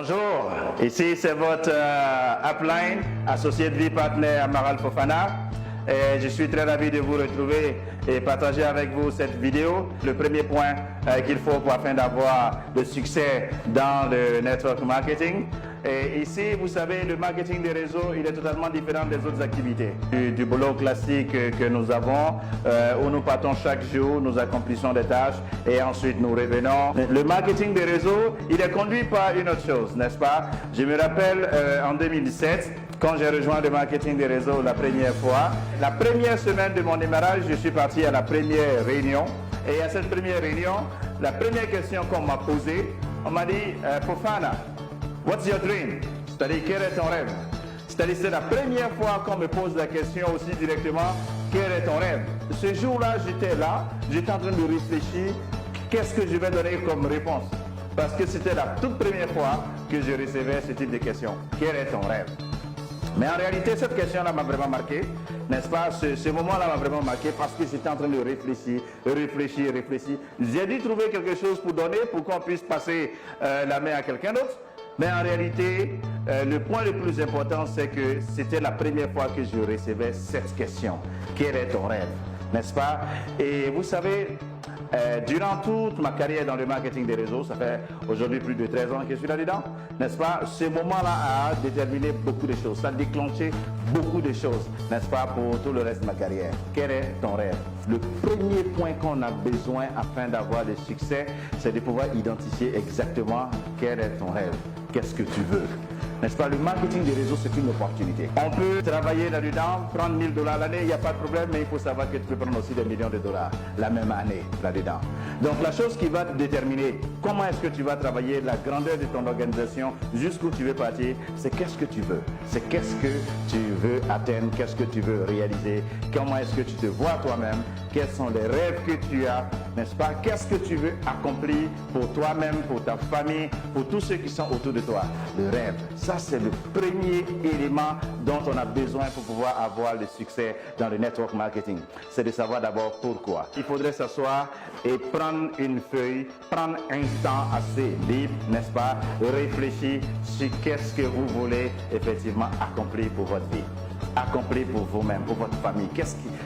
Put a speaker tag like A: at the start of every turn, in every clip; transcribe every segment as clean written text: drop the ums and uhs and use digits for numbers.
A: Bonjour, ici c'est votre upline, associé de vie partenaire Amaral Fofana. Et je suis très ravi de vous retrouver et partager avec vous cette vidéo. Le premier point qu'il faut afin d'avoir de succès dans le network marketing. Et ici, vous savez, le marketing des réseaux, il est totalement différent des autres activités. Du boulot classique que nous avons, où nous partons chaque jour, nous accomplissons des tâches et ensuite nous revenons. Le marketing des réseaux, il est conduit par une autre chose, n'est-ce pas? Je me rappelle en 2017, quand j'ai rejoint le marketing des réseaux la première fois, la première semaine de mon démarrage, je suis parti à la première réunion. Et à cette première réunion, la première question qu'on m'a posée, on m'a dit Fofana, what's your dream? C'est-à-dire, quel est ton rêve? C'est-à-dire, c'est la première fois qu'on me pose la question aussi directement, quel est ton rêve? Ce jour-là, j'étais en train de réfléchir, qu'est-ce que je vais donner comme réponse? Parce que c'était la toute première fois que je recevais ce type de question. Quel est ton rêve? Mais en réalité, cette question-là m'a vraiment marqué, n'est-ce pas? Ce moment-là m'a vraiment marqué parce que j'étais en train de réfléchir. J'ai dû trouver quelque chose pour donner, pour qu'on puisse passer la main à quelqu'un d'autre. Mais en réalité, le point le plus important, c'est que c'était la première fois que je recevais cette question. Quel est ton rêve? N'est-ce pas? Et vous savez, durant toute ma carrière dans le marketing des réseaux, ça fait aujourd'hui plus de 13 ans que je suis là-dedans, n'est-ce pas? Ce moment-là a déterminé beaucoup de choses, ça a déclenché beaucoup de choses, n'est-ce pas, pour tout le reste de ma carrière. Quel est ton rêve? Le premier point qu'on a besoin afin d'avoir du succès, c'est de pouvoir identifier exactement quel est ton rêve. Qu'est-ce que tu veux? N'est-ce pas? Le marketing des réseaux, c'est une opportunité. On peut travailler là-dedans, prendre 1000 $ l'année, il n'y a pas de problème, mais il faut savoir que tu peux prendre aussi des millions de dollars la même année là-dedans. Donc la chose qui va te déterminer comment est-ce que tu vas travailler, la grandeur de ton organisation, jusqu'où tu veux partir, c'est qu'est-ce que tu veux. C'est qu'est-ce que tu veux atteindre, qu'est-ce que tu veux réaliser, comment est-ce que tu te vois toi-même, quels sont les rêves que tu as, n'est-ce pas? Qu'est-ce que tu veux accomplir pour toi-même, pour ta famille, pour tous ceux qui sont autour de toi. Le rêve. Ça, c'est le premier élément dont on a besoin pour pouvoir avoir le succès dans le network marketing. C'est de savoir d'abord pourquoi. Il faudrait s'asseoir et prendre une feuille, prendre un temps assez libre, n'est-ce pas? Réfléchir sur qu'est-ce que vous voulez effectivement accomplir pour votre vie. Accomplir pour vous-même, pour votre famille.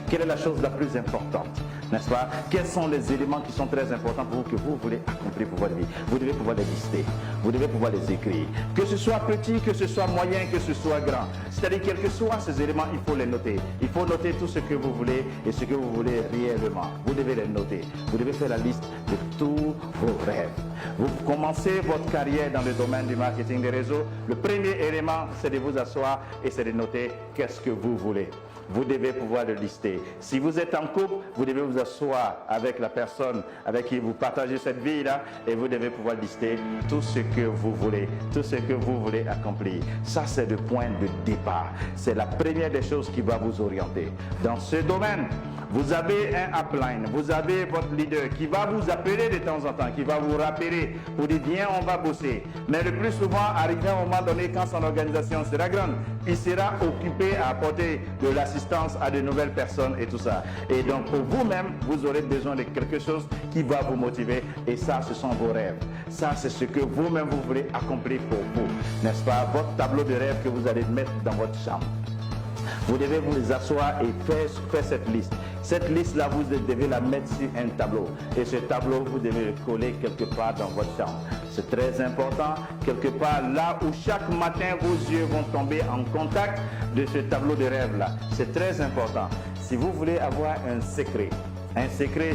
A: Quelle est la chose la plus importante, n'est-ce pas? Quels sont les éléments qui sont très importants pour vous que vous voulez accomplir pour votre vie? Vous devez pouvoir les lister, vous devez pouvoir les écrire. Que ce soit petit, que ce soit moyen, que ce soit grand. C'est-à-dire, quels que soient ces éléments, il faut les noter. Il faut noter tout ce que vous voulez et ce que vous voulez réellement. Vous devez les noter. Vous devez faire la liste de tous vos rêves. Vous commencez votre carrière dans le domaine du marketing des réseaux. Le premier élément, c'est de vous asseoir et c'est de noter qu'est-ce que vous voulez. Vous devez pouvoir le lister. Si vous êtes en couple, vous devez vous asseoir avec la personne avec qui vous partagez cette vie-là et vous devez pouvoir lister tout ce que vous voulez, tout ce que vous voulez accomplir. Ça, c'est le point de départ. C'est la première des choses qui va vous orienter. Dans ce domaine, vous avez un upline, vous avez votre leader qui va vous appeler de temps en temps, qui va vous rappeler pour dire viens, on va bosser. Mais le plus souvent, arrivé à un moment donné, quand son organisation sera grande, il sera occupé à apporter de l'assistance à de nouvelles personnes et tout ça. Et donc pour vous-même, vous aurez besoin de quelque chose qui va vous motiver. Et ça, ce sont vos rêves. Ça, c'est ce que vous-même vous voulez accomplir pour vous. N'est-ce pas? Votre tableau de rêve que vous allez mettre dans votre chambre. Vous devez vous asseoir et faire cette liste. Cette liste-là, vous devez la mettre sur un tableau. Et ce tableau, vous devez le coller quelque part dans votre chambre. C'est très important, quelque part là où chaque matin, vos yeux vont tomber en contact de ce tableau de rêve-là. C'est très important. Si vous voulez avoir un secret,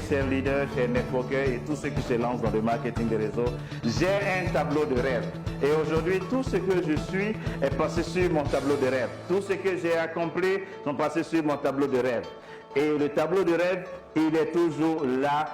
A: chers leaders, chers networkers et tous ceux qui se lancent dans le marketing des réseaux, j'ai un tableau de rêve. Et aujourd'hui, tout ce que je suis est passé sur mon tableau de rêve. Tout ce que j'ai accompli sont passés sur mon tableau de rêve. Et le tableau de rêve, il est toujours là,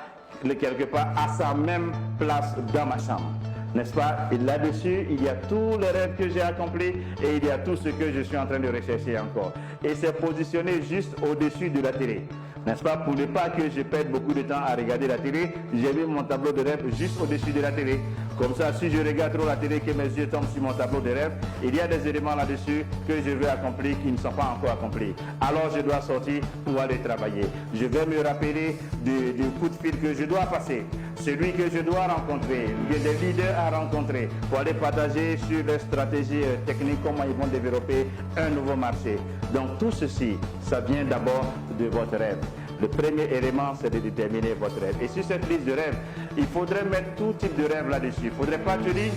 A: quelque part, à sa même place dans ma chambre. N'est-ce pas? Et là-dessus, il y a tous les rêves que j'ai accomplis et il y a tout ce que je suis en train de rechercher encore. Et c'est positionné juste au-dessus de la télé. N'est-ce pas? Pour ne pas que je perde beaucoup de temps à regarder la télé, j'ai mis mon tableau de rêve juste au-dessus de la télé. Comme ça, si je regarde trop la télé, que mes yeux tombent sur mon tableau de rêve, il y a des éléments là-dessus que je veux accomplir qui ne sont pas encore accomplis. Alors je dois sortir pour aller travailler. Je vais me rappeler du coup de fil que je dois passer. celui que je dois rencontrer, des leaders à rencontrer pour aller partager sur leur stratégie technique, comment ils vont développer un nouveau marché. Donc tout ceci, ça vient d'abord de votre rêve. Le premier élément, c'est de déterminer votre rêve. Et sur cette liste de rêves, il faudrait mettre tout type de rêve là-dessus. Il ne faudrait pas te dire,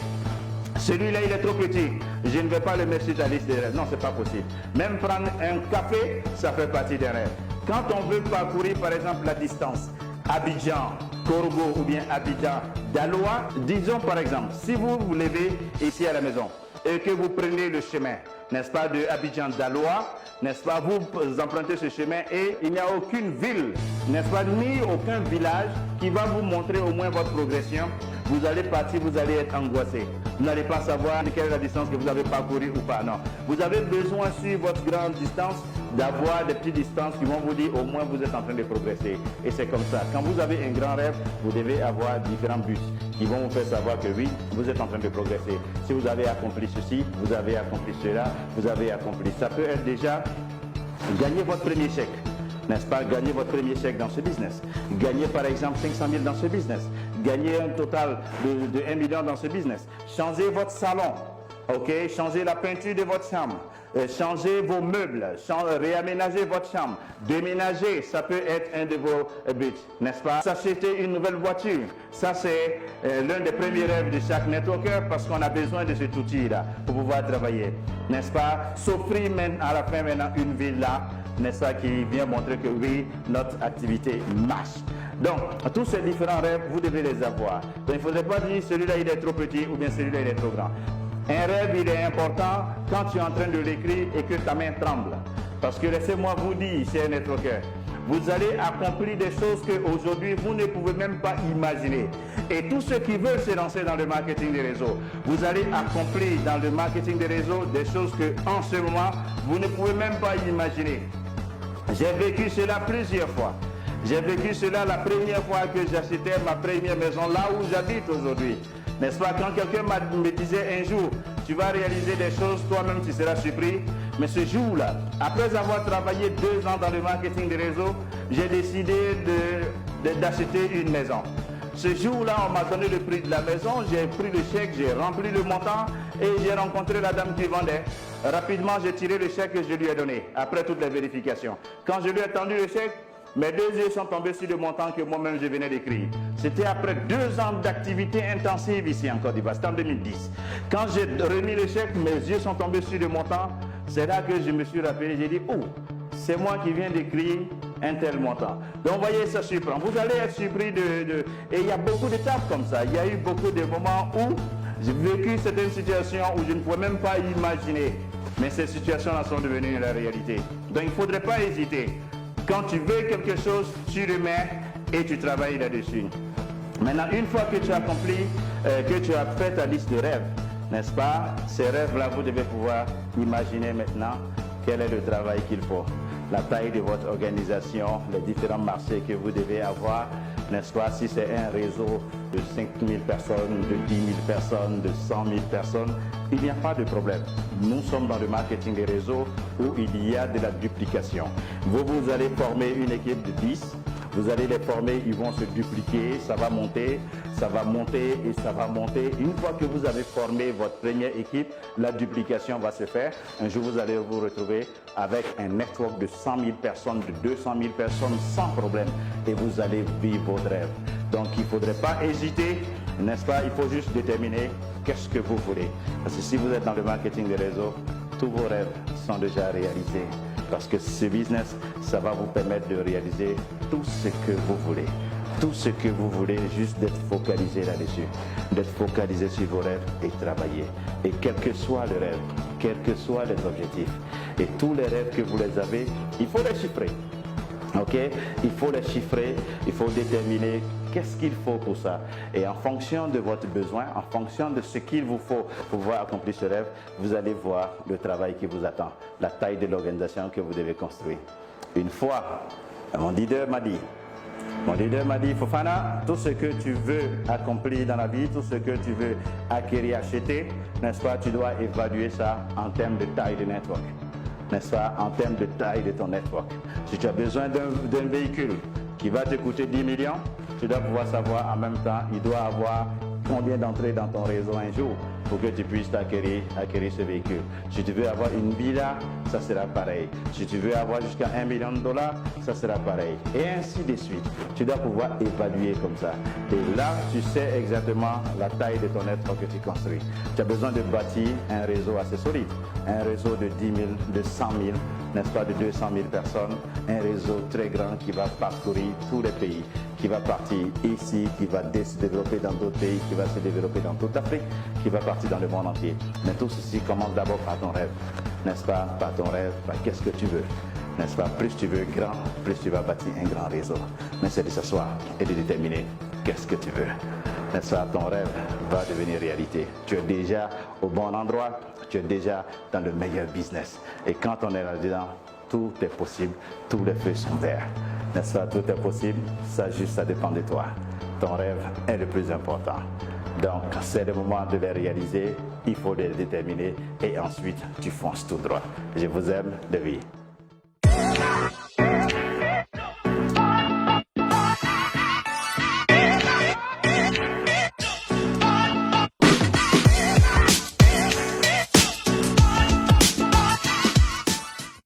A: celui-là, il est trop petit, je ne vais pas le mettre sur ta liste de rêves. Non, ce n'est pas possible. Même prendre un café, ça fait partie des rêves. Quand on veut parcourir, par exemple, la distance, Abidjan, Corgo ou bien Abidjan, Daloa, disons par exemple, si vous vous levez ici à la maison et que vous prenez le chemin, n'est-ce pas, de Abidjan Daloa, n'est-ce pas, vous empruntez ce chemin et il n'y a aucune ville, n'est-ce pas, ni aucun village qui va vous montrer au moins votre progression. Vous allez partir, vous allez être angoissé. Vous n'allez pas savoir quelle est la distance que vous avez parcourue ou pas. Non. Vous avez besoin sur votre grande distance d'avoir des petites distances qui vont vous dire au moins vous êtes en train de progresser. Et c'est comme ça. Quand vous avez un grand rêve, vous devez avoir différents buts qui vont vous faire savoir que oui, vous êtes en train de progresser. Si vous avez accompli ceci, vous avez accompli cela, vous avez accompli. Ça peut être déjà gagner votre premier chèque. N'est-ce pas, gagner votre premier chèque dans ce business, gagner par exemple 500 000 dans ce business, gagner un total de 1 million dans ce business, changer votre salon, ok, changer la peinture de votre chambre, changer vos meubles, réaménager votre chambre, déménager, ça peut être un de vos buts, n'est-ce pas, s'acheter une nouvelle voiture, ça c'est l'un des premiers rêves de chaque networker parce qu'on a besoin de cet outil-là pour pouvoir travailler, n'est-ce pas, s'offrir à la fin maintenant une villa, n'est-ce pas, qui vient montrer que oui, notre activité marche. Donc, tous ces différents rêves, vous devez les avoir. Donc, il ne faudrait pas dire celui-là il est trop petit ou bien celui-là il est trop grand. Un rêve, il est important quand tu es en train de l'écrire et que ta main tremble. Parce que laissez-moi vous dire, chers networkers, vous allez accomplir des choses qu'aujourd'hui vous ne pouvez même pas imaginer. Et tous ceux qui veulent se lancer dans le marketing des réseaux, vous allez accomplir dans le marketing des réseaux des choses qu'en ce moment, vous ne pouvez même pas imaginer. J'ai vécu cela plusieurs fois. J'ai vécu cela la première fois que j'achetais ma première maison là où j'habite aujourd'hui. N'est-ce pas, quand quelqu'un me disait un jour, tu vas réaliser des choses, toi-même tu seras surpris. Mais ce jour-là, après avoir travaillé 2 ans dans le marketing des réseaux, j'ai décidé d'acheter une maison. Ce jour-là, on m'a donné le prix de la maison, j'ai pris le chèque, j'ai rempli le montant et j'ai rencontré la dame qui vendait. Rapidement, j'ai tiré le chèque que je lui ai donné, après toutes les vérifications. Quand je lui ai tendu le chèque, mes 2 yeux sont tombés sur le montant que moi-même je venais d'écrire. C'était après 2 ans d'activité intensive ici en Côte d'Ivoire, c'était en 2010. Quand j'ai remis le chèque, mes yeux sont tombés sur le montant. C'est là que je me suis rappelé, j'ai dit, oh, c'est moi qui viens d'écrire un tel montant. Donc, vous voyez, ça surprend. Vous allez être surpris Et il y a beaucoup d'étapes comme ça. Il y a eu beaucoup de moments où j'ai vécu certaines situations où je ne pouvais même pas imaginer. Mais ces situations-là sont devenues la réalité. Donc, il ne faudrait pas hésiter. Quand tu veux quelque chose, tu le mets et tu travailles là-dessus. Maintenant, une fois que tu as accompli, que tu as fait ta liste de rêves, n'est-ce pas? Ces rêves-là, vous devez pouvoir imaginer maintenant quel est le travail qu'il faut. La taille de votre organisation, les différents marchés que vous devez avoir, n'est-ce pas? Si c'est un réseau de 5 000 personnes, de 10 000 personnes, de 100 000 personnes, il n'y a pas de problème. Nous sommes dans le marketing des réseaux où il y a de la duplication. Vous allez former une équipe de 10, vous allez les former, ils vont se dupliquer, ça va monter et ça va monter. Une fois que vous avez formé votre première équipe, la duplication va se faire. Un jour, vous allez vous retrouver avec un network de 100 000 personnes, de 200 000 personnes sans problème et vous allez vivre votre rêve. Donc, il ne faudrait pas hésiter, n'est-ce pas? Il faut juste déterminer qu'est-ce que vous voulez. Parce que si vous êtes dans le marketing des réseaux, tous vos rêves sont déjà réalisés. Parce que ce business, ça va vous permettre de réaliser tout ce que vous voulez. Tout ce que vous voulez, juste d'être focalisé là-dessus. D'être focalisé sur vos rêves et travailler. Et quel que soit le rêve, quels que soient les objectifs, et tous les rêves que vous les avez, il faut les chiffrer. Ok? Il faut les chiffrer, il faut déterminer qu'est-ce qu'il faut pour ça. Et en fonction de votre besoin, en fonction de ce qu'il vous faut pour pouvoir accomplir ce rêve, vous allez voir le travail qui vous attend, la taille de l'organisation que vous devez construire. Une fois, mon leader m'a dit, Fofana, tout ce que tu veux accomplir dans la vie, tout ce que tu veux acquérir, acheter, n'est-ce pas, tu dois évaluer ça en termes de taille de network. N'est-ce pas, en termes de taille de ton network. Si tu as besoin d'un véhicule qui va te coûter 10 millions, tu dois pouvoir savoir en même temps, il doit avoir combien d'entrées dans ton réseau un jour pour que tu puisses acquérir ce véhicule. Si tu veux avoir une villa, ça sera pareil. Si tu veux avoir jusqu'à $1 million, ça sera pareil. Et ainsi de suite. Tu dois pouvoir évaluer comme ça. Et là, tu sais exactement la taille de ton être que tu construis. Tu as besoin de bâtir un réseau assez solide. Un réseau de 10 000, de 100 000, n'est-ce pas, de 200 000 personnes. Un réseau très grand qui va parcourir tous les pays, qui va partir ici, qui va se développer dans d'autres pays, qui va se développer dans toute l'Afrique, qui va partir dans le monde entier. Mais tout ceci commence d'abord par ton rêve, n'est-ce pas? Par ton rêve, par qu'est-ce que tu veux, n'est-ce pas? Plus tu veux grand, plus tu vas bâtir un grand réseau. Mais c'est de s'asseoir et de déterminer qu'est-ce que tu veux, n'est-ce pas? Ton rêve va devenir réalité. Tu es déjà au bon endroit, tu es déjà dans le meilleur business. Et quand on est là-dedans, tout est possible, tous les feux sont verts. N'est-ce pas? Tout est possible, ça dépend de toi. Ton rêve est le plus important. Donc, c'est le moment de les réaliser, il faut les déterminer et ensuite, tu fonces tout droit. Je vous aime de vie.